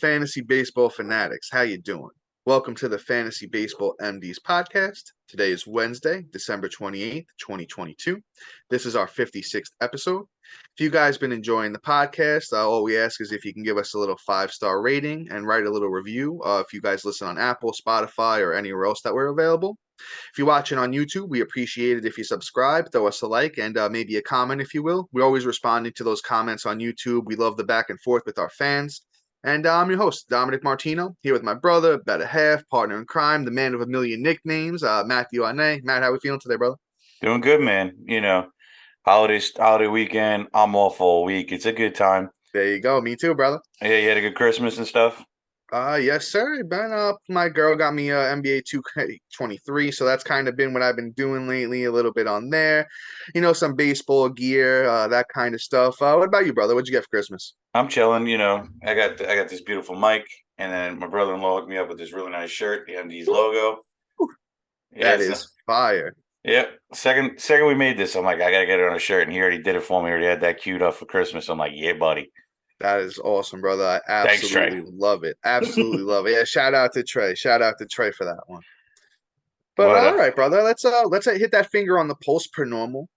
fantasy baseball fanatics? How you doing? Welcome to the Fantasy Baseball MDs podcast. Today is Wednesday, December 28th, 2022. This is our 56th episode. If you guys been enjoying the podcast, all we ask is if you can give us a little 5-star rating and write a little review. If you guys listen on Apple, Spotify, or anywhere else that we're available. If you're watching on YouTube, we appreciate it if you subscribe, throw us a like, and maybe a comment, if you will. We're always responding to those comments on YouTube. We love the back and forth with our fans. And I'm your host, Dominic Martino, here with my brother, better half, partner in crime, the man of a million nicknames, Matthew Ane. Matt, how we feeling today, brother? Doing good, man. Holiday weekend. I'm off all week. It's a good time. There you go. Me too, brother. Yeah, you had a good Christmas and stuff. Yes, sir. My girl got me NBA 2K23, so that's kind of been what I've been doing lately. A little bit on there, some baseball gear, that kind of stuff. What about you, brother? What'd you get for Christmas? I'm chilling. I got this beautiful mic, and then my brother-in-law hooked me up with this really nice shirt, the MD's logo. Yeah, That is fire. yeah. Second we made this, I'm like, I gotta get it on a shirt, and he already did it for me. He already had that queued up for Christmas. I'm like, yeah, buddy. That is awesome, brother. I Thanks, Trey. absolutely love it. Absolutely love it. Yeah, shout out to Trey. Shout out to Trey for that one. But What? all right, brother. Let's hit that finger on the pulse per normal.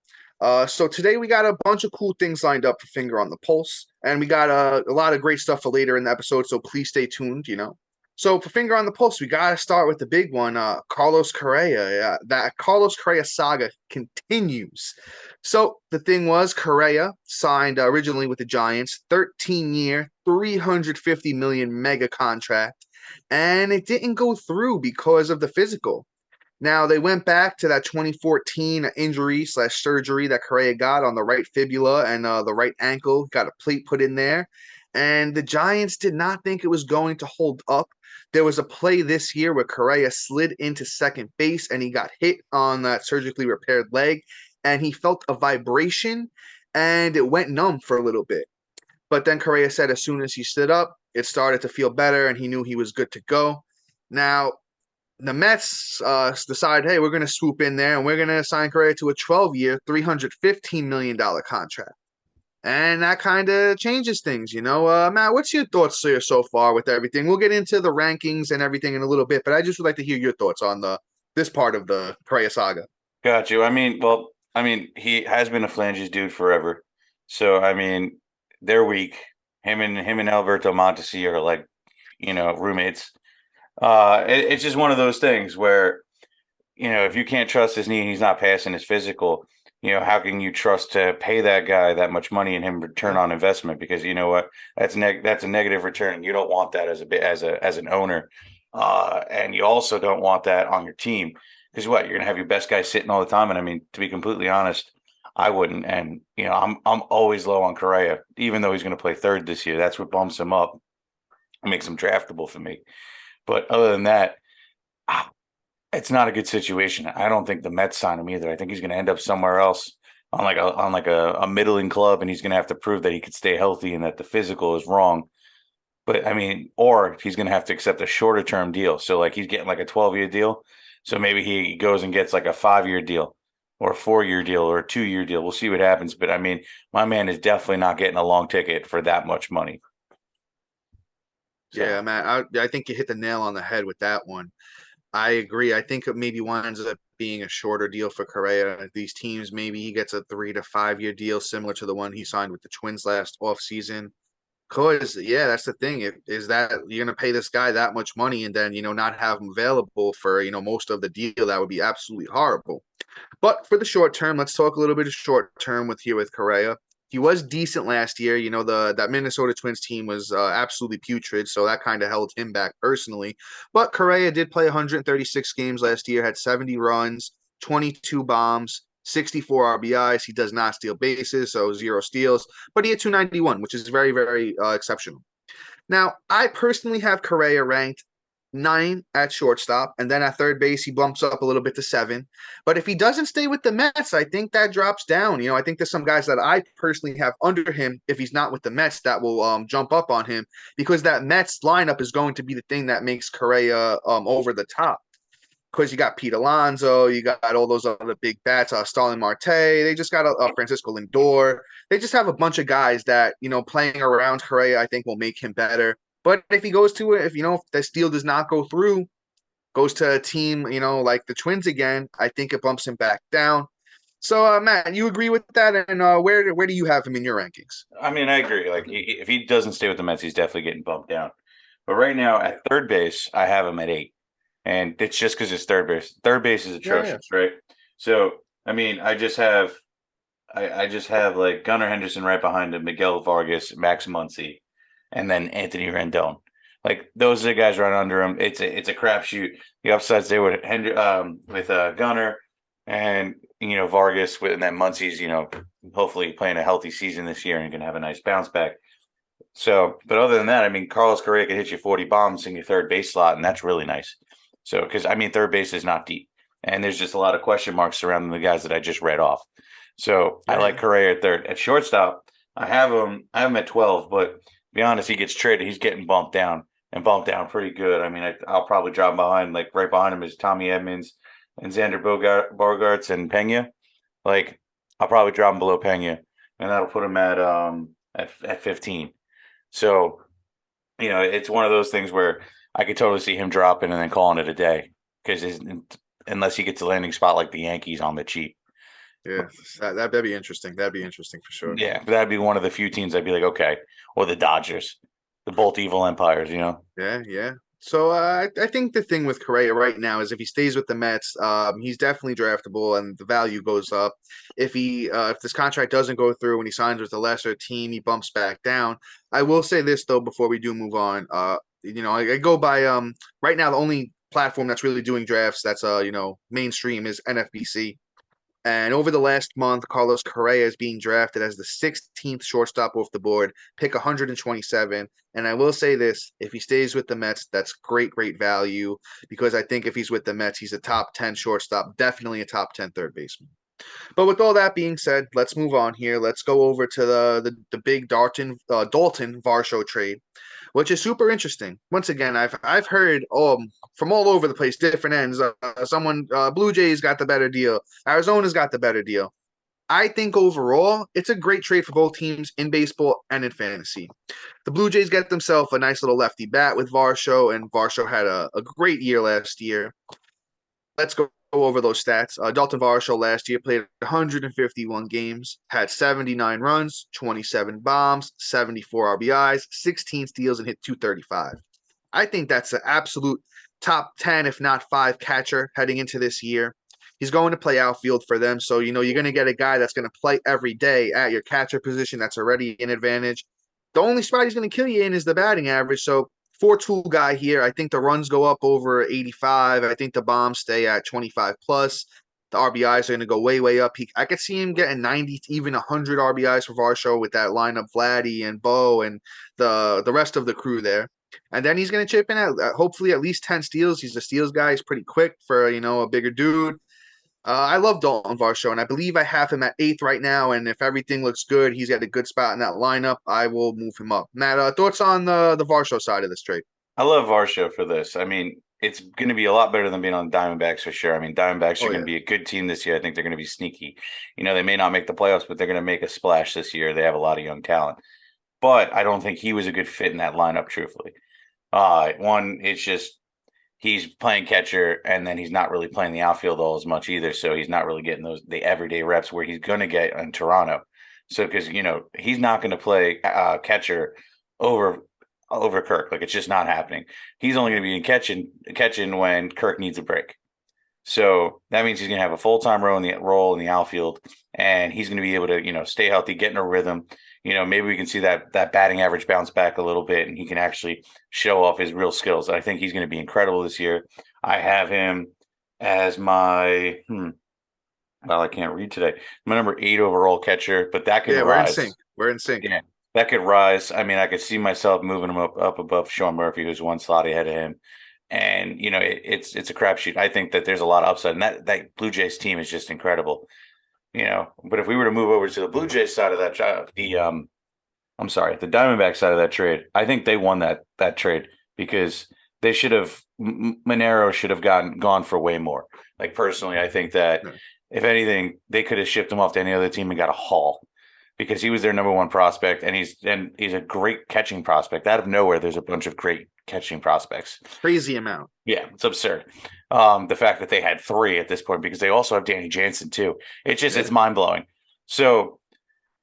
So today we got a bunch of cool things lined up for finger on the pulse, and we got a lot of great stuff for later in the episode. So please stay tuned. So for finger on the pulse, we got to start with the big one, Carlos Correa. That Carlos Correa saga continues. So the thing was, Correa signed originally with the Giants, 13-year, 350 million mega contract, and it didn't go through because of the physical. Now they went back to that 2014 injury/surgery that Correa got on the right fibula and the right ankle. Got a plate put in there, and the Giants did not think it was going to hold up. There was a play this year where Correa slid into second base and he got hit on that surgically repaired leg, and he felt a vibration, and it went numb for a little bit. But then Correa said as soon as he stood up, it started to feel better, and he knew he was good to go. Now the Mets decide, hey, we're going to swoop in there and we're going to sign Correa to a 12-year, $315 million contract. And that kind of changes things, Matt, what's your thoughts here so far with everything? We'll get into the rankings and everything in a little bit, but I just would like to hear your thoughts on this part of the Correa saga. Got you. He has been a flanges dude forever. So they're weak. Him and Alberto Mondesi are like, roommates. It's just one of those things where, if you can't trust his knee and he's not passing his physical, how can you trust to pay that guy that much money and him return on investment? Because you know what, that's a negative return. You don't want that as an owner, and you also don't want that on your team because you're gonna have your best guy sitting all the time. And to be completely honest, I wouldn't. And I'm always low on Correa, even though he's going to play third this year. That's what bumps him up, makes him draftable for me. But other than that, it's not a good situation. I don't think the Mets sign him either. I think he's going to end up somewhere else on a middling club, and he's going to have to prove that he could stay healthy and that the physical is wrong. But or he's going to have to accept a shorter term deal. So he's getting like a 12-year deal. So maybe he goes and gets like a 5-year deal or a 4-year deal or a 2-year deal. We'll see what happens. But my man is definitely not getting a long ticket for that much money. So. Yeah, man, I think you hit the nail on the head with that one. I agree. I think it maybe winds up being a shorter deal for Correa. These teams, maybe he gets a 3 to 5-year deal similar to the one he signed with the Twins last offseason. Because, yeah, that's the thing, is that you're going to pay this guy that much money and then, not have him available for, most of the deal. That would be absolutely horrible. But for the short term, let's talk a little bit of short term with Correa. He was decent last year. That Minnesota Twins team was absolutely putrid, so that kind of held him back personally. But Correa did play 136 games last year, had 70 runs, 22 bombs, 64 RBIs. He does not steal bases, so 0 steals. But he had 291, which is very, very exceptional. Now, I personally have Correa ranked 9 at shortstop, and then at third base, he bumps up a little bit to 7. But if he doesn't stay with the Mets, I think that drops down. I think there's some guys that I personally have under him if he's not with the Mets that will jump up on him because that Mets lineup is going to be the thing that makes Correa over the top. Because you got Pete Alonso, you got all those other big bats, Starling Marte. They just got Francisco Lindor. They just have a bunch of guys that, playing around Correa, I think will make him better. But if he goes to it, if this deal does not go through, goes to a team, like the Twins again, I think it bumps him back down. So, Matt, you agree with that? And where do you have him in your rankings? I mean, I agree. Like, if he doesn't stay with the Mets, he's definitely getting bumped down. But right now, at third base, I have him at 8, and it's just because it's third base. Third base is Yeah, yeah. atrocious, right? So, I mean, I just have like Gunnar Henderson right behind him, Miguel Vargas, Max Muncy, and then Anthony Rendon. Like those are the guys right under him. It's a crapshoot. The upsides there with Gunnar and Vargas and then Muncy's hopefully playing a healthy season this year and can have a nice bounce back. So, but other than that, I mean, Carlos Correa could hit you 40 bombs in your third base slot, and that's really nice. So, because I mean, third base is not deep, and there's just a lot of question marks surrounding the guys that I just read off. So, I Yeah, like yeah. Correa at third. At shortstop, I have him at 12, but to be honest, he gets traded. He's getting bumped down and bumped down pretty good. I mean, I'll probably drop him behind, like right behind him is Tommy Edmonds and Xander Bogarts and Pena. Like, I'll probably drop him below Pena, and that'll put him at 15. So, it's one of those things where I could totally see him dropping and then calling it a day because unless he gets a landing spot like the Yankees on the cheap. Yeah, that'd be interesting. That'd be interesting for sure. Yeah, that'd be one of the few teams I'd be like, okay, or the Dodgers, the both evil empires. Yeah, yeah. So I think the thing with Correa right now is if he stays with the Mets, he's definitely draftable and the value goes up. If this contract doesn't go through and he signs with a lesser team, he bumps back down. I will say this though before we do move on. I go by right now the only platform that's really doing drafts that's mainstream is NFBC. And over the last month, Carlos Correa is being drafted as the 16th shortstop off the board, pick 127. And I will say this, if he stays with the Mets, that's great, great value because I think if he's with the Mets, he's a top 10 shortstop, definitely a top 10 third baseman. But with all that being said, let's move on here. Let's go over to the big Daulton Varsho trade, which is super interesting. Once again, I've heard from all over the place, different ends. Blue Jays got the better deal. Arizona's got the better deal. I think overall, it's a great trade for both teams in baseball and in fantasy. The Blue Jays get themselves a nice little lefty bat with Varsho, and Varsho had a great year last year. Let's go over those stats. Daulton Varsho last year played 151 games, had 79 runs, 27 bombs, 74 RBIs, 16 steals, and hit 235. I think that's an absolute top 10, if not 5 catcher heading into this year. He's going to play outfield for them. So, you're going to get a guy that's going to play every day at your catcher position. That's already an advantage. The only spot he's going to kill you in is the batting average. So 4-tool guy here. I think the runs go up over 85. I think the bombs stay at 25 plus. The RBIs are going to go way, way up. I could see him getting 90, even 100 RBIs for Varsho with that lineup, Vladdy and Bo and the rest of the crew there. And then he's going to chip in at hopefully at least 10 steals. He's a steals guy. He's pretty quick for, a bigger dude. I love Daulton Varsho, and I believe I have him at 8th right now. And if everything looks good, he's got a good spot in that lineup. I will move him up. Matt, thoughts on the Varsho side of this trade? I love Varsho for this. I mean, it's going to be a lot better than being on the Diamondbacks for sure. I mean, Diamondbacks are Oh going to yeah, be a good team this year. I think they're going to be sneaky. They may not make the playoffs, but they're going to make a splash this year. They have a lot of young talent. But I don't think he was a good fit in that lineup, truthfully. One, it's just he's playing catcher and then he's not really playing the outfield all as much either. So he's not really getting the everyday reps where he's going to get in Toronto. So because he's not going to play catcher over Kirk. Like it's just not happening. He's only going to be catching when Kirk needs a break. So that means he's going to have a full-time role in the outfield, and he's going to be able to, stay healthy, get in a rhythm. Maybe we can see that batting average bounce back a little bit, and he can actually show off his real skills. I think he's going to be incredible this year. I have him as my well, I can't read today. My number 8 overall catcher, but that can yeah, we're in sync. rise. We're in sync. Yeah, that could rise. I mean, I could see myself moving him up above Sean Murphy, who's one slot ahead of him. And it's a crapshoot. I think that there's a lot of upside, and that Blue Jays team is just incredible. But if we were to move over to the Blue Jays side of that, I'm sorry, the Diamondback side of that trade, I think they won that trade because they should have Monero should have gone for way more. Like personally, I think that Yeah. if anything, they could have shipped him off to any other team and got a haul. because he was their number one prospect, and he's a great catching prospect. Out of nowhere, there's a bunch of great catching prospects. Crazy amount. Yeah, it's absurd. The fact that they had three at this point, because they also have Danny Jansen too. It's mind blowing. So,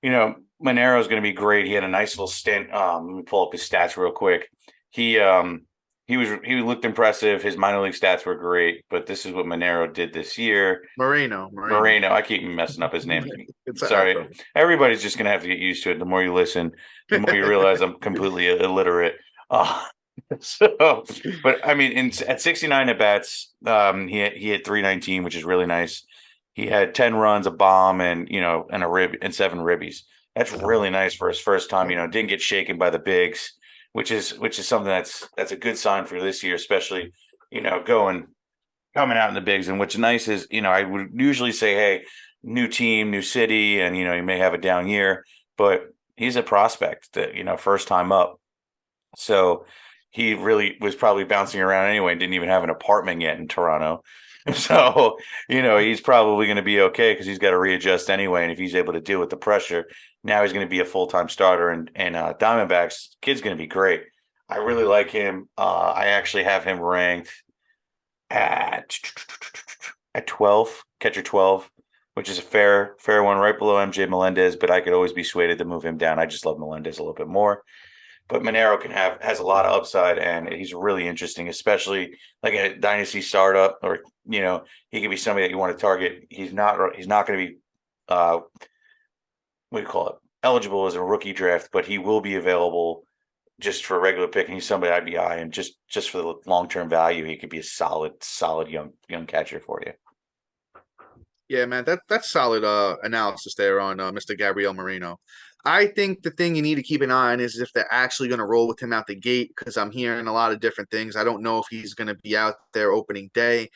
Monero is going to be great. He had a nice little stint. Let me pull up his stats real quick. He looked impressive. His minor league stats were great, but this is what Monero did this year. Moreno. Moreno. I keep messing up his name. It's Sorry. Everybody's just going to have to get used to it. The more you listen, the more you realize I'm completely illiterate. Uh, but I mean, at 69 at bats, he hit 319, which is really nice. He had 10 runs, a bomb, and and a rib and 7 ribbies. That's really nice for his first time. Didn't get shaken by the bigs, which is something that's a good sign for this year, especially coming out in the bigs. And what's nice is I would usually say, hey, new team, new city, and you may have a down year, but he's a prospect that first time up, so he really was probably bouncing around anyway and didn't even have an apartment yet in Toronto. So, he's probably going to be okay because he's got to readjust anyway. And if he's able to deal with the pressure, now he's going to be a full-time starter. And Diamondbacks, kid's going to be great. I really like him. I actually have him ranked at 12, catcher 12, which is a fair one, right below MJ Melendez. But I could always be swayed to move him down. I just love Melendez a little bit more. But Monero has a lot of upside, and he's really interesting, especially like a dynasty startup, or he could be somebody that you want to target. He's not going to be what do you call it, eligible as a rookie draft, but he will be available just for a regular pick. And he's somebody I'd be eyeing just for the long term value. He could be a solid young catcher for you. Yeah, man, that's solid analysis there on Mr. Gabriel Moreno. I think the thing you need to keep an eye on is if they're actually going to roll with him out the gate, because I'm hearing a lot of different things. I don't know if he's going to be out there opening day.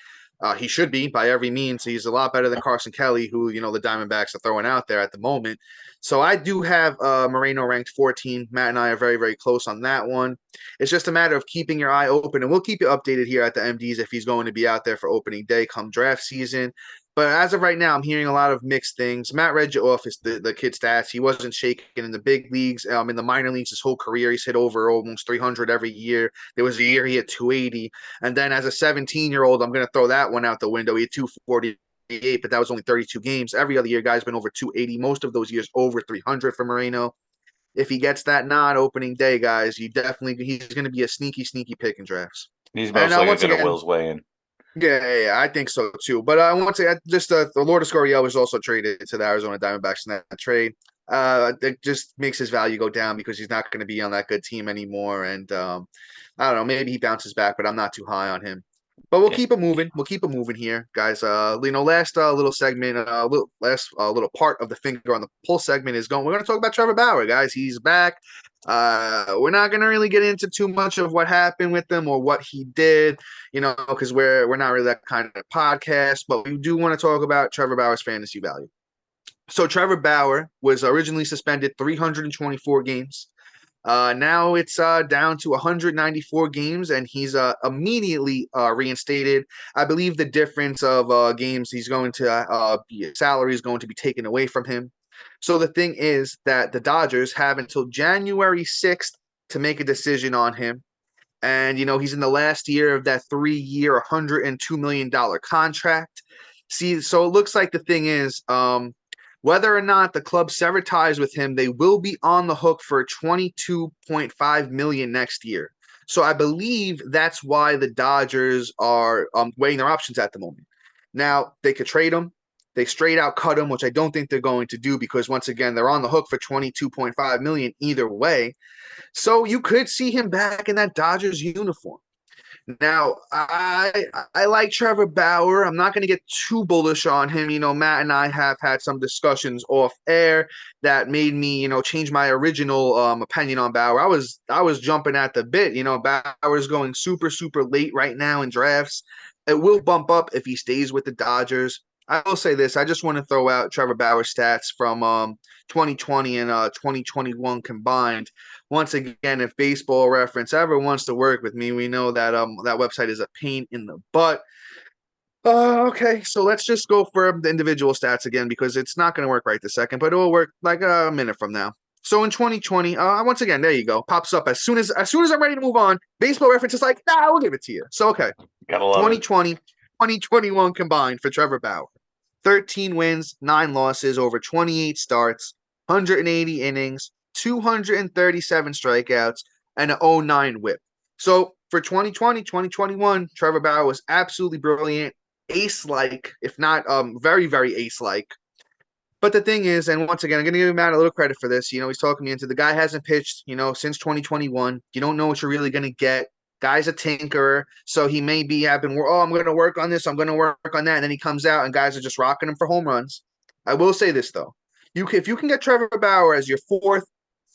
He should be by every means. He's a lot better than Carson Kelly, who the Diamondbacks are throwing out there at the moment. So I do have Moreno ranked 14. Matt and I are very, very close on that one. It's just a matter of keeping your eye open, and we'll keep you updated here at the MDs if he's going to be out there for opening day come draft season. But as of right now, I'm hearing a lot of mixed things. Matt read you off the kid stats. He wasn't shaken in the big leagues. In the minor leagues, his whole career, he's hit over almost 300 every year. There was a year he hit 280. And then as a 17-year-old, I'm going to throw that one out the window. He had 248, but that was only 32 games. Every other year, guy's been over 280. Most of those years over 300 for Moreno. If he gets that nod opening day, guys, he's going to be a sneaky, sneaky pick in drafts. He's most likely going to will his way in. Yeah, I think so too. But once again, just the Lourdes Gurriel was also traded to the Arizona Diamondbacks in that trade. It just makes his value go down because he's not going to be on that good team anymore. And I don't know, maybe he bounces back, but I'm not too high on him. But we'll keep it moving. We'll keep it moving here, guys. Last little segment, little part of the finger on the pulse segment is going. We're going to talk about Trevor Bauer, guys. He's back. We're not going to really get into too much of what happened with him or what he did, because we're not really that kind of podcast. But we do want to talk about Trevor Bauer's fantasy value. So Trevor Bauer was originally suspended 324 games. Now it's down to 194 games, and he's immediately reinstated. I believe the difference of games he's going to salary is going to be taken away from him. So the thing is that the Dodgers have until January 6th to make a decision on him. And, he's in the last year of that 3-year, $102 million contract. See, so it looks like the thing is, whether or not the club sever ties with him, they will be on the hook for $22.5 million next year. So I believe that's why the Dodgers are weighing their options at the moment. Now, they could trade him. They straight out cut him, which I don't think they're going to do because, once again, they're on the hook for $22.5 million either way. So you could see him back in that Dodgers uniform. Now, I like Trevor Bauer. I'm not going to get too bullish on him. Matt and I have had some discussions off air that made me, change my original opinion on Bauer. I was jumping at the bit. Bauer's going super, super late right now in drafts. It will bump up if he stays with the Dodgers. I will say this. I just want to throw out Trevor Bauer's stats from 2020 and 2021 combined. Once again, if Baseball Reference ever wants to work with me, we know that that website is a pain in the butt. Okay, so let's just go for the individual stats again because it's not going to work right this second, but it will work like a minute from now. So in 2020, once again, there you go, pops up as soon as I'm ready to move on. Baseball Reference is like, nah, we'll give it to you. So okay, Gotta love it. 2020, 2021 combined for Trevor Bauer, 13 wins, 9 losses over 28 starts, 180 innings, 237 strikeouts, and an 0.9 WHIP. So for 2020, 2021, Trevor Bauer was absolutely brilliant, ace-like, if not very, very ace-like. But the thing is, and once again, I'm going to give Matt a little credit for this. He's talking me into the guy hasn't pitched, since 2021. You don't know what you're really going to get. Guy's a tinkerer, so he may be having, I'm going to work on this, I'm going to work on that, and then he comes out and guys are just rocking him for home runs. I will say this though, if you can get Trevor Bauer as your fourth,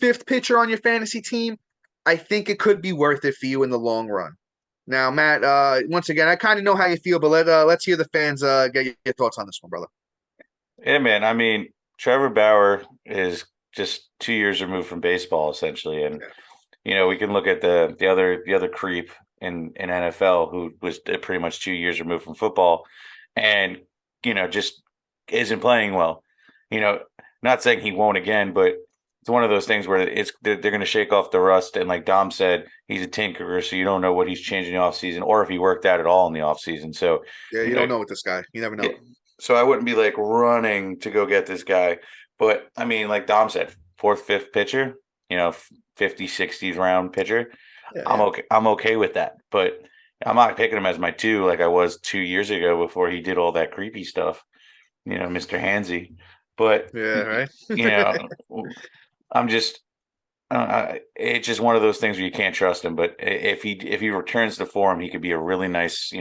fifth pitcher on your fantasy team, I think it could be worth it for you in the long run. Now, Matt, once again, I kind of know how you feel, but let's hear the fans get your thoughts on this one, brother. Yeah, man. I mean, Trevor Bauer is just 2 years removed from baseball, essentially, and we can look at the other creep in NFL who was pretty much 2 years removed from football, and just isn't playing well. You know, Not saying he won't again, but it's one of those things where they're going to shake off the rust. And like Dom said, he's a tinkerer, so you don't know what he's changing in the offseason or if he worked out at all in the offseason. So, Yeah, you you know, don't know with this guy. You never know. so I wouldn't be like running to go get this guy. But I mean, like Dom said, fourth, fifth pitcher, 50, 60s round pitcher. Yeah, I'm yeah. okay. I'm okay with that. But I'm not picking him as my two like I was 2 years ago before he did all that creepy stuff, Mr. Hansy. But, Yeah, right. you know, I'm just it's just one of those things where you can't trust him. But if he returns to form, he could be a really nice,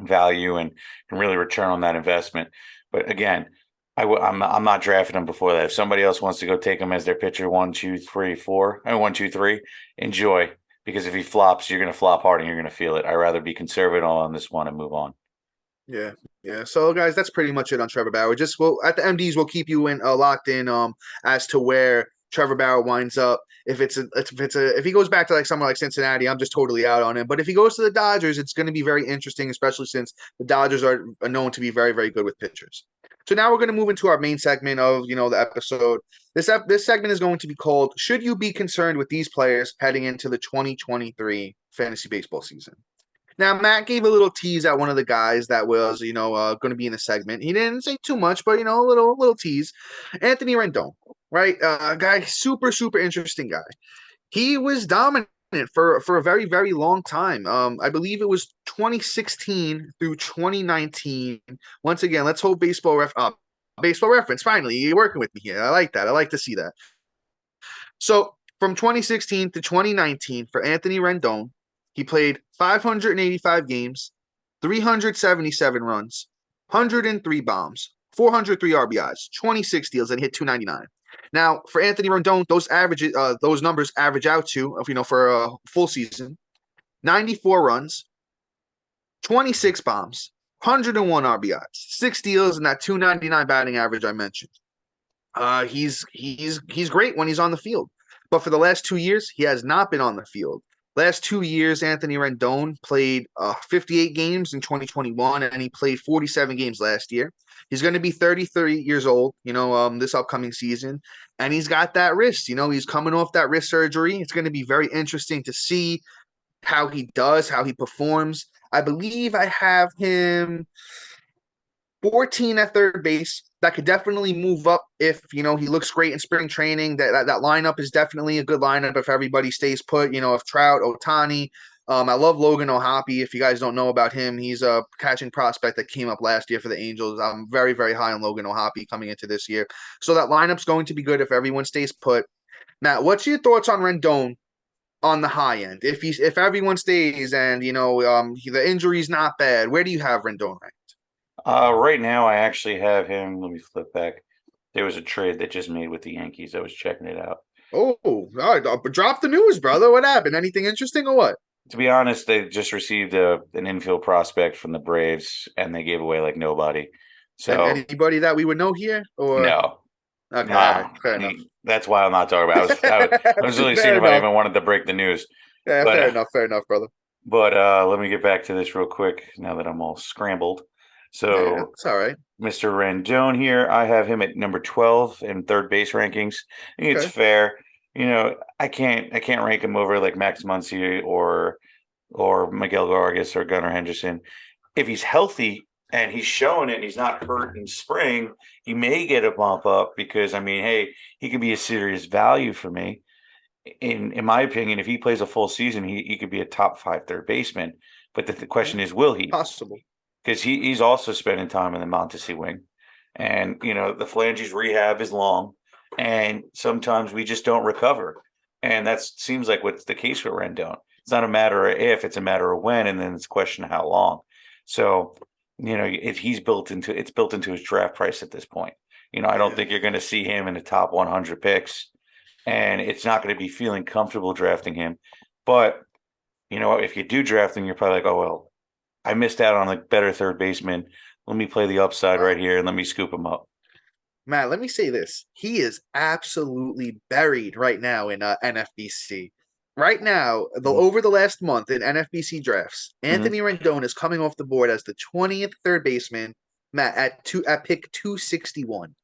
value and can really return on that investment. But again, I'm not drafting him before that. If somebody else wants to go take him as their pitcher, 1, 2, 3, 4, I mean, 1, 2, 3, enjoy. Because if he flops, you're going to flop hard and you're going to feel it. I'd rather be conservative on this one and move on. Yeah, yeah. So, guys, that's pretty much it on Trevor Bauer. Just at the MDs, we'll keep you in locked in as to where Trevor Bauer winds up. If he goes back to like somewhere like Cincinnati, I'm just totally out on him. But if he goes to the Dodgers, it's going to be very interesting, especially since the Dodgers are known to be very, very good with pitchers. So now we're going to move into our main segment of the episode. This segment is going to be called "Should You Be Concerned with These Players Heading into the 2023 Fantasy Baseball Season?" Now, Matt gave a little tease at one of the guys that was, going to be in the segment. He didn't say too much, but a little tease. Anthony Rendon, right? Guy, super super interesting guy. He was dominant for a very very long time. I believe it was 2016 through 2019. Once again, let's hold baseball reference. Finally, you're working with me here. I like that. I like to see that. So from 2016 to 2019 for Anthony Rendon, he played 585 games, 377 runs, 103 bombs, 403 RBIs, 26 steals, and he hit 299. Now, for Anthony Rendon, those numbers average out to, for a full season, 94 runs, 26 bombs, 101 RBIs, 6 steals, and that 299 batting average I mentioned. He's great when he's on the field, but for the last 2 years, he has not been on the field. Last 2 years, Anthony Rendon played 58 games in 2021, and he played 47 games last year. He's going to be 33 years old, this upcoming season, and he's got that wrist. He's coming off that wrist surgery. It's going to be very interesting to see how he does, how he performs. I believe I have him 14 at third base. That could definitely move up if he looks great in spring training. That lineup is definitely a good lineup if everybody stays put. If Trout, Ohtani. I love Logan O'Hoppe. If you guys don't know about him, he's a catching prospect that came up last year for the Angels. I'm very very high on Logan O'Hoppe coming into this year. So that lineup's going to be good if everyone stays put. Matt, what's your thoughts on Rendon on the high end? If everyone stays and the injury's not bad, where do you have Rendon ranked? Right now, I actually have him. Let me flip back. There was a trade that just made with the Yankees. I was checking it out. Oh, all right. Drop the news, brother. What happened? Anything interesting or what? To be honest, they just received an infield prospect from the Braves, and they gave away like nobody. And So anybody that we would know here, or no, okay, all right, nah, fair enough. that's why I'm not talking about. I was really seeing Fair if I enough. even wanted to break the news, Yeah, but fair enough, brother. But let me get back to this real quick now that I'm all scrambled. Yeah, So it's all right. Mr. Rendon here, I have him at number 12 in third base rankings. I think it's Okay. fair. I can't rank him over like Max Muncy or Miguel Vargas or Gunnar Henderson. If he's healthy and he's showing it and he's not hurt in spring, he may get a bump up because I mean, hey, he could be a serious value for me. In my opinion, if he plays a full season, he could be a top five third baseman. But the Yeah, question is, will he? possible. Because he's also spending time in the Mondesi wing. And, the phalanges rehab is long, and sometimes we just don't recover. And that seems like what's the case with Rendon. It's not a matter of if, it's a matter of when, and then it's a question of how long. So, if it's built into his draft price at this point. I don't Yeah. think you're going to see him in the top 100 picks, and it's not going to be feeling comfortable drafting him. But, if you do draft him, you're probably like, oh, well, I missed out on a better third baseman. Let me play the upside right Wow. here and let me scoop him up. Matt, let me say this. He is absolutely buried right now in NFBC. Right now, Mhm. over the last month in NFBC drafts, Mhm. Anthony Rendon is coming off the board as the 20th third baseman, Matt, at pick 261.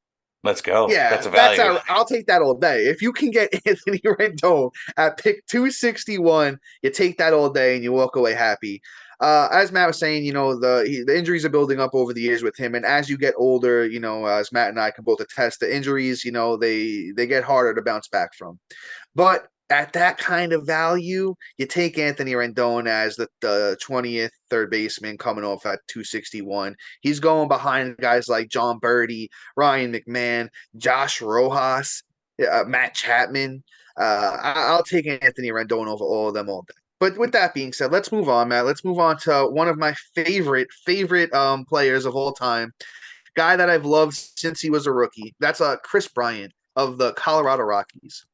Let's go. That's Yeah, a value. I'll take that all day. If you can get Anthony Rendon at pick 261, you take that all day and you walk away happy. As Matt was saying, the injuries are building up over the years with him, and as you get older, as Matt and I can both attest, the injuries, they get harder to bounce back from. But at that kind of value, you take Anthony Rendon as the 20th third baseman coming off at 261. He's going behind guys like John Birdie, Ryan McMahon, Josh Rojas, Matt Chapman. I'll take Anthony Rendon over all of them all day. But with that being said, let's move on, Matt. Let's move on to one of my favorite players of all time, guy that I've loved since he was a rookie. That's Chris Bryant of the Colorado Rockies.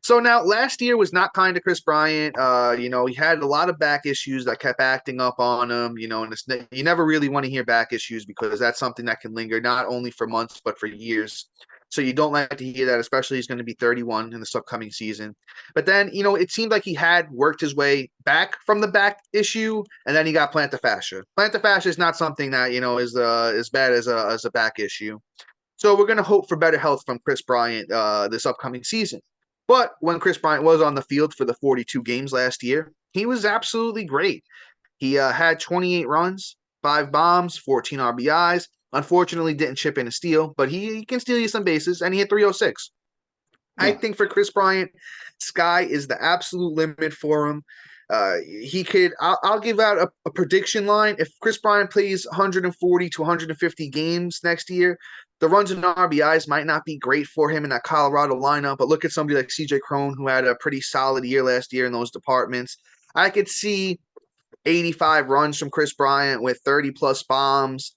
So now last year was not kind to Chris Bryant. He had a lot of back issues that kept acting up on him, and you never really want to hear back issues because that's something that can linger not only for months but for years. So you don't like to hear that, especially he's going to be 31 in this upcoming season. But then, it seemed like he had worked his way back from the back issue, and then he got plantar fascia. Plantar fascia is not something that, is as bad as a back issue. So we're going to hope for better health from Chris Bryant this upcoming season. But when Chris Bryant was on the field for the 42 games last year, he was absolutely great. He had 28 runs, 5 bombs, 14 RBIs. Unfortunately, didn't chip in a steal, but he can steal you some bases, and he hit 306. I Yeah. think for Chris Bryant, sky is the absolute limit for him. He could. I'll give out a prediction line. If Chris Bryant plays 140 to 150 games next year, the runs and RBIs might not be great for him in that Colorado lineup. But look at somebody like CJ Crone, who had a pretty solid year last year in those departments. I could see 85 runs from Chris Bryant with 30 plus bombs,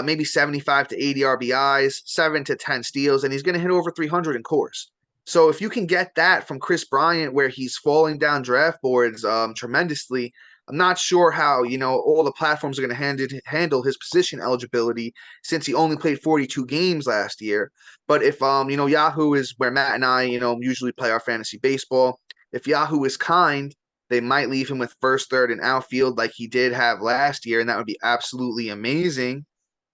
maybe 75 to 80 RBIs, 7 to 10 steals, and he's going to hit over 300 in course. So if you can get that from Chris Bryant, where he's falling down draft boards tremendously, I'm not sure how all the platforms are going to handle his position eligibility since he only played 42 games last year. But if Yahoo is where Matt and I usually play our fantasy baseball, if Yahoo is kind, they might leave him with first, third, and outfield like he did have last year, and that would be absolutely amazing.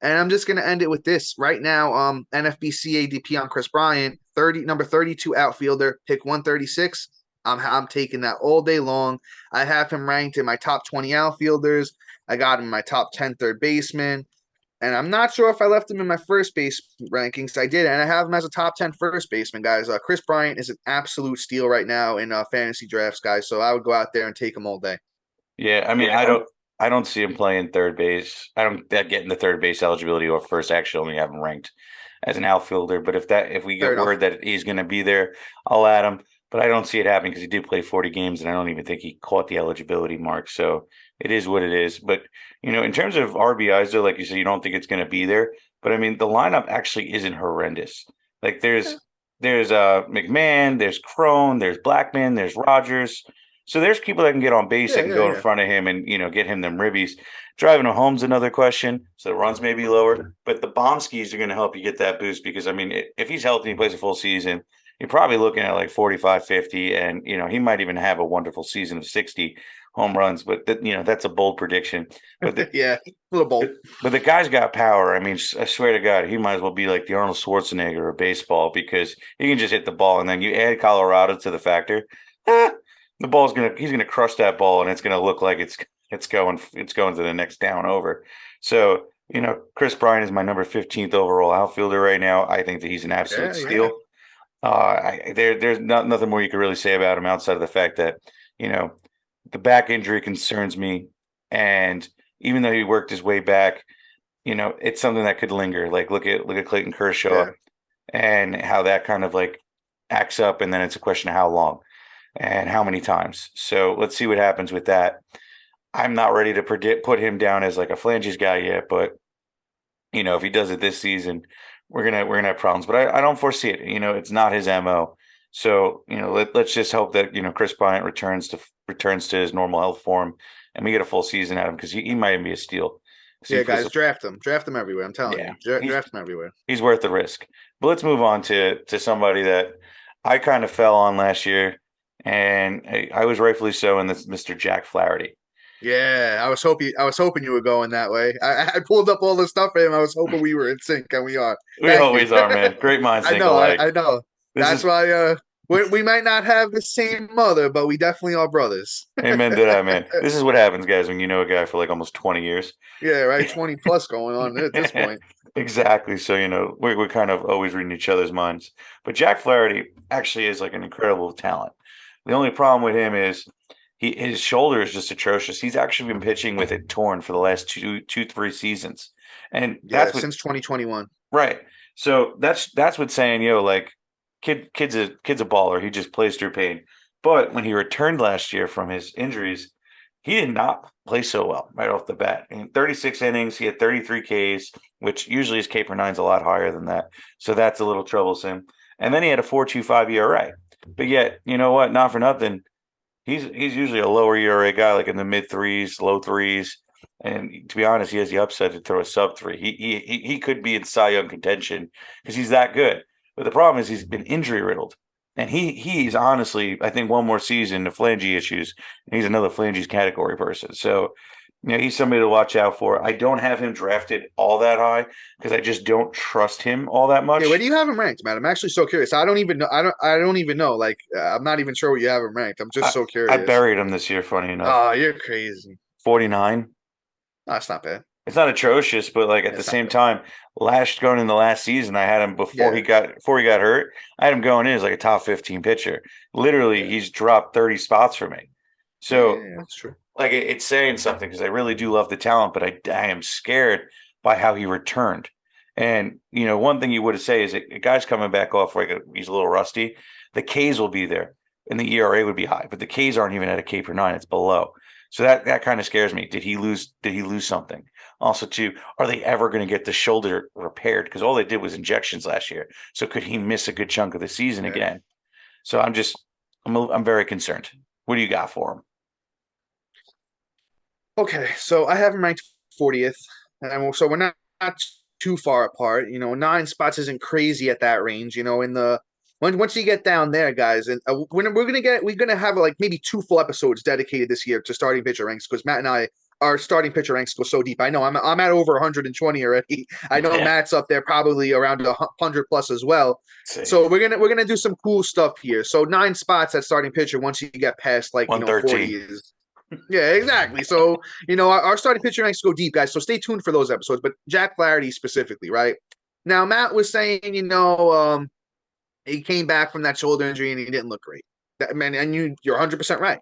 And I'm just gonna end it with this right now. NFBC ADP on Chris Bryant, number 32 outfielder, pick 136. I'm taking that all day long. I have him ranked in my top 20 outfielders. I got him in my top 10 third baseman. And I'm not sure if I left him in my first base rankings. I did, and I have him as a top 10 first baseman, guys. Chris Bryant is an absolute steal right now in fantasy drafts, guys. So I would go out there and take him all day. Yeah, I mean, I don't see him playing third base. I don't that getting the third base eligibility or first. Actually, only have him ranked as an outfielder. But if we Fair get enough. word that he's going to be there, I'll add him. But I don't see it happening because he did play 40 games, and I don't even think he caught the eligibility mark. So it is what it is. But in terms of RBIs, though, like you said, you don't think it's going to be there. But I mean, the lineup actually isn't horrendous. Like Yeah, there's McMahon, there's Crone, there's Blackman, there's Rogers. So there's people that can get on base that yeah, can yeah, go in yeah. front of him and get him them ribbies. Driving a home's another question, so the runs may be lower, but the bomb skis are going to help you get that boost because I mean, if he's healthy, he plays a full season. you're probably looking at like 45, 50, and he might even have a wonderful season of 60 home runs. But that's a bold prediction. But Yeah, a little bold. but the guy's got power. I mean, I swear to God, he might as well be like the Arnold Schwarzenegger of baseball because he can just hit the ball, and then you add Colorado to the factor. eh, he's gonna crush that ball, and it's gonna look like it's going to the next down over. So Chris Bryant is my number 15th overall outfielder right now. I think that he's an absolute Yeah, yeah, steal. There's nothing more you could really say about him outside of the fact that you know the back injury concerns me, and even though he worked his way back, it's something that could linger. Like look at Clayton Kershaw yeah. and how that kind of like acts up, and then it's a question of how long and how many times. So let's see what happens with that. I'm not ready to put him down as like a flanges guy yet, but if he does it this season, we're gonna have problems. But I don't foresee it. It's not his MO. So let's just hope that Chris Bryant returns to his normal health form, and we get a full season out of him because he might even be a steal. 'Cause he Yeah, plays guys, draft them everywhere. I'm telling yeah, you, he's draft them everywhere. he's worth the risk. But let's move on to somebody that I kind of fell on last year, and I was rightfully so in this Mr. Jack Flaherty. Yeah, I was hoping you were going that way. I pulled up all the stuff for him. I was hoping we were in sync, and we are. We Thank you. always are, man. Great minds I think know, alike. I know. This That's is why we might not have the same mother, but we definitely are brothers. amen to that, man. This is what happens, guys, when you know a guy for like almost 20 years. Yeah, right. 20 plus going on at this point. Exactly. So, we're kind of always reading each other's minds. But Jack Flaherty actually is like an incredible talent. The only problem with him is his shoulder is just atrocious. He's actually been pitching with it torn for the last 3 seasons. And Yeah, that's what since 2021. right. So that's what's saying, like kid's a baller. He just plays through pain. But when he returned last year from his injuries, he did not play so well right off the bat. In 36 innings, he had 33 Ks, which usually his K per nine's a lot higher than that. So that's a little troublesome. And then he had a 4.25 ERA. But yet, you know what? Not for nothing. He's usually a lower ERA guy, like in the mid threes, low threes. And to be honest, he has the upside to throw a sub three. He could be in Cy Young contention because he's that good. But the problem is he's been injury riddled, and he's honestly, I think, one more season of flangy issues, and he's another flanges category person. So he's somebody to watch out for. I don't have him drafted all that high because I just don't trust him all that Yeah, where much. do you have him ranked, man? I'm actually so curious. I don't even know. I don't even know. Like, I'm not even sure where you have him ranked. I'm just I, so I curious. buried him this year, funny enough. Oh, you're crazy. 49. No, that's not bad. It's not atrocious, but like at Yeah, the it's not same bad. time, going in the last season, I had him Yeah, before he got hurt. I had him going in as like a top 15 pitcher. Literally, yeah, he's dropped 30 spots for me. yeah, yeah, So yeah, that's true. like it's saying something because I really do love the talent, but I am scared by how he returned. And one thing you would say is that a guy's coming back off like he's a little rusty. The Ks will be there, and the ERA would be high, but the Ks aren't even at a K per nine; it's below. So that kind of scares me. Did he lose? Did he lose something? Also, too, are they ever going to get the shoulder repaired? Because all they did was injections last year. So could he miss a good chunk of the season Yeah. again? So I'm very concerned. What do you got for him? Okay, so I have him ranked 40th, and so we're not too far apart. 9 spots isn't crazy at that range. In the once you get down there, guys, and we're gonna have like maybe 2 full episodes dedicated this year to starting pitcher ranks because Matt and I our starting pitcher ranks go so deep. I know I'm at over 120 already. I know Yeah, Matt's up there probably around 100 plus as well. let's see. So we're gonna do some cool stuff here. So 9 spots at starting pitcher once you get past like 40 113. is yeah, exactly. So, our starting pitcher ranks go deep, guys. So stay tuned for those episodes. But Jack Flaherty specifically, right? Now, Matt was saying, he came back from that shoulder injury and he didn't look great. That man, and you're 100% right.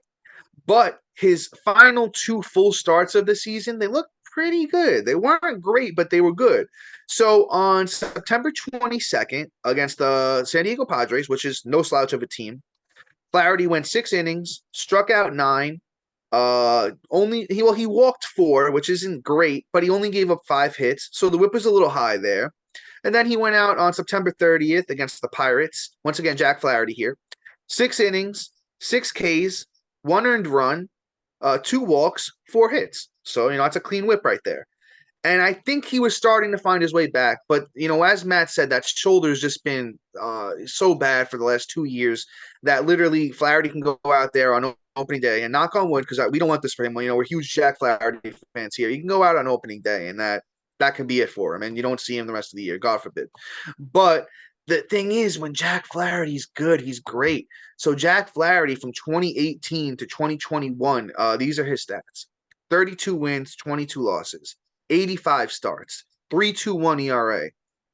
But his final 2 full starts of the season, they looked pretty good. They weren't great, but they were good. So on September 22nd against the San Diego Padres, which is no slouch of a team, Flaherty went 6 innings, struck out 9, he walked 4, which isn't great, but he only gave up 5 hits, so the whip was a little high there. And then he went out on September 30th against the Pirates. Once again, Jack Flaherty here. 6 innings, 6 Ks, 1 earned run, 2 walks, 4 hits. So that's a clean whip right there. And I think he was starting to find his way back. But, as Matt said, that shoulder's just been so bad for the last 2 years that literally Flaherty can go out there on opening day and knock on wood because we don't want this for him. We're huge Jack Flaherty fans here. He can go out on opening day and that can be it for him. And you don't see him the rest of the year, God forbid. But the thing is, when Jack Flaherty's good, he's great. So Jack Flaherty from 2018 to 2021, these are his stats: 32 wins, 22 losses, 85 starts, 3.21 ERA,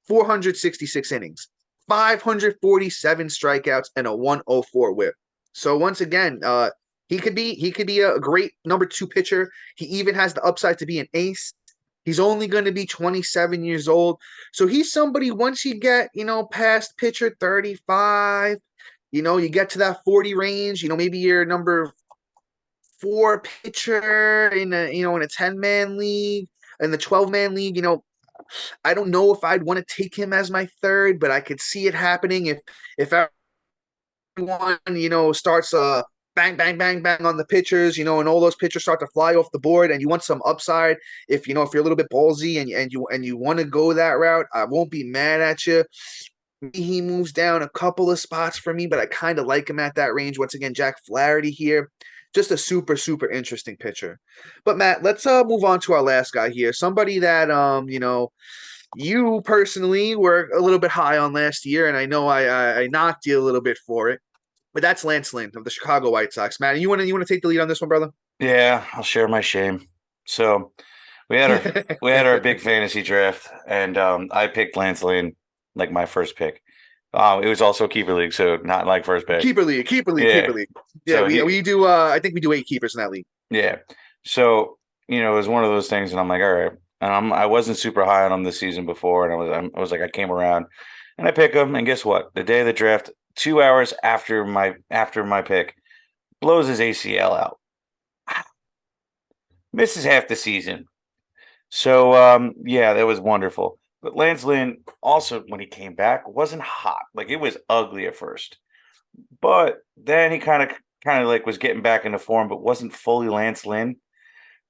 466 innings, 547 strikeouts, and a 104 whip. So once again, he could be a great number two pitcher. He even has the upside to be an ace. He's only going to be 27 years old. So he's somebody, once you get, past pitcher 35, you get to that 40 range, maybe you're number four pitcher in a 10-man league, in the 12-man league. I don't know if I'd want to take him as my third, but I could see it happening if everyone, starts bang, bang, bang, bang on the pitchers, and all those pitchers start to fly off the board, and you want some upside. If you're a little bit ballsy and you want to go that route, I won't be mad at you. He moves down a couple of spots for me, but I kind of like him at that range. Once again, Jack Flaherty here, just a super, super interesting pitcher. But Matt, let's move on to our last guy here. Somebody that you personally were a little bit high on last year, and I know I knocked you a little bit for it. But that's Lance Lynn of the Chicago White Sox. Matt, you want to take the lead on this one, brother? Yeah, I'll share my shame. So we had our big fantasy draft, and I picked Lance Lynn like my first pick. It was also keeper league, so not like first pick. Keeper league, keeper league, Yeah. keeper league. Yeah, So we do. I think we do 8 keepers in that league. yeah. So it was one of those things, and I'm like, all right. And I wasn't super high on him this season before, and I was like, I came around, and I pick him, and guess what? The day of the draft, 2 hours after my pick, blows his ACL out, misses half the season. So yeah, that was wonderful. But Lance Lynn also, when he came back, wasn't hot. Like it was ugly at first, but then he kind of like was getting back into form, but wasn't fully Lance Lynn,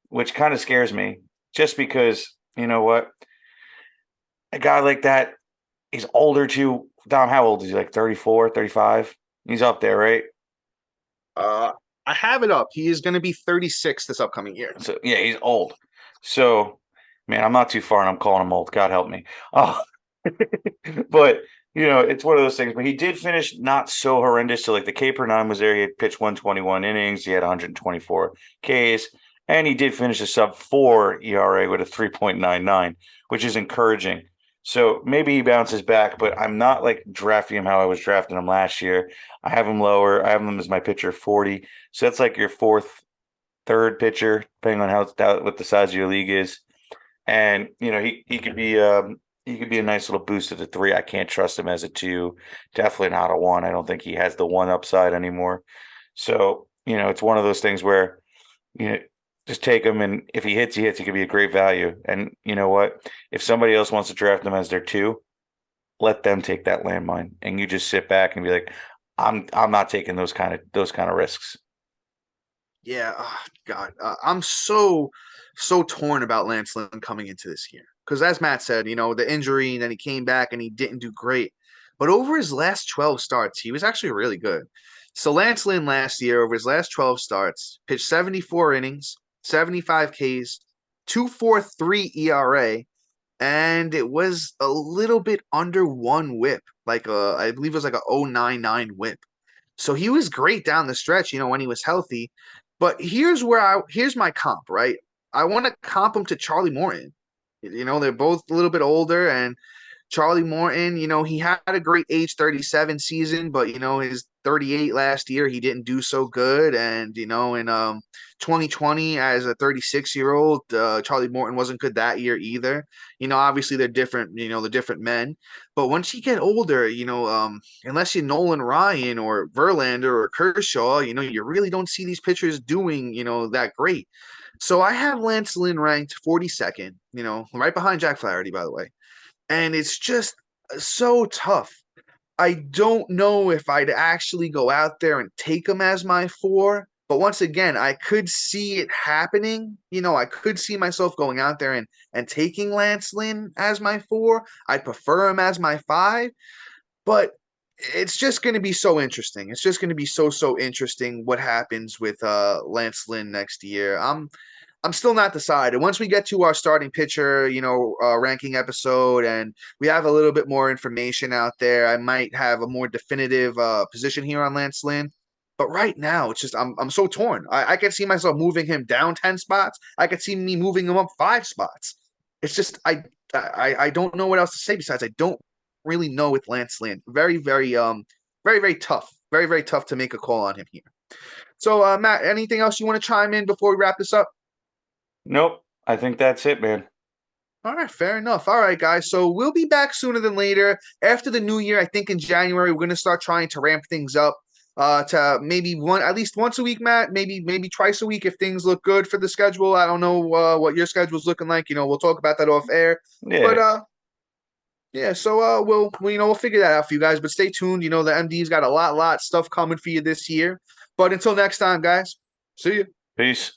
which kind of scares me. Just because you know what, a guy like that, he's older too. Dom, how old is he? Like 34, 35? He's up there, right? Uh, I have it up. He is going to be 36 this upcoming year. So yeah, he's old. So man, I'm not too far, and I'm calling him old. God help me. Oh, but it's one of those things. But he did finish not so horrendous. So like the K per nine was there. He had pitched 121 innings. He had 124 Ks, and he did finish a sub 4 ERA with a 3.99, which is encouraging. So maybe he bounces back, but I'm not like drafting him how I was drafting him last year. I have him lower. I have him as my pitcher 40. So that's like your fourth, third pitcher, depending on what the size of your league is. And he could be a nice little boost to the 3. I can't trust him as a 2. Definitely not a 1. I don't think he has the 1 upside anymore. So it's one of those things where just take him, and if he hits, he hits. He could be a great value. And you know what? If somebody else wants to draft him as their 2, let them take that landmine, and you just sit back and be like, I'm not taking those kind of risks. Yeah, God, I'm so torn about Lance Lynn coming into this year because, as Matt said, the injury, and then he came back and he didn't do great. But over his last 12 starts, he was actually really good. So Lance Lynn last year, over his last 12 starts, pitched 74 innings, 75 Ks, 2.43 ERA, and it was a little bit under 1 WHIP, I believe it was like a 0.99 WHIP. So he was great down the stretch, when he was healthy. But here's my comp, right? I want to comp him to Charlie Morton. They're both a little bit older, and Charlie Morton, he had a great age 37 season, but his 38 last year, he didn't do so good. And in 2020, as a 36-year-old, Charlie Morton wasn't good that year either. Obviously they're different, the different men. But once you get older, unless you're Nolan Ryan or Verlander or Kershaw, you really don't see these pitchers doing, that great. So I have Lance Lynn ranked 42nd, right behind Jack Flaherty, by the way. And it's just so tough. I don't know if I'd actually go out there and take him as my 4, But once again, I could see it happening. I could see myself going out there and taking Lance Lynn as my 4. I prefer him as my 5, but it's just going to be so interesting. It's just going to be so interesting what happens with Lance Lynn next year. I'm still not decided. Once we get to our starting pitcher, ranking episode, and we have a little bit more information out there, I might have a more definitive position here on Lance Lynn. But right now, it's just I'm so torn. I can see myself moving him down 10 spots. I could see me moving him up 5 spots. It's just I don't know what else to say besides I don't really know with Lance Lynn. Very tough. Very tough to make a call on him here. So Matt, anything else you want to chime in before we wrap this up? Nope. I think that's it, man. All right, fair enough. All right, guys. So we'll be back sooner than later. After the new year, I think in January, we're going to start trying to ramp things up to maybe at least once a week, Matt, maybe twice a week if things look good for the schedule. I don't know what your schedule's looking like. We'll talk about that off air. But Yeah. yeah, so we'll figure that out for you guys. But stay tuned. The MD's got a lot stuff coming for you this year. But until next time, guys. See you. Peace.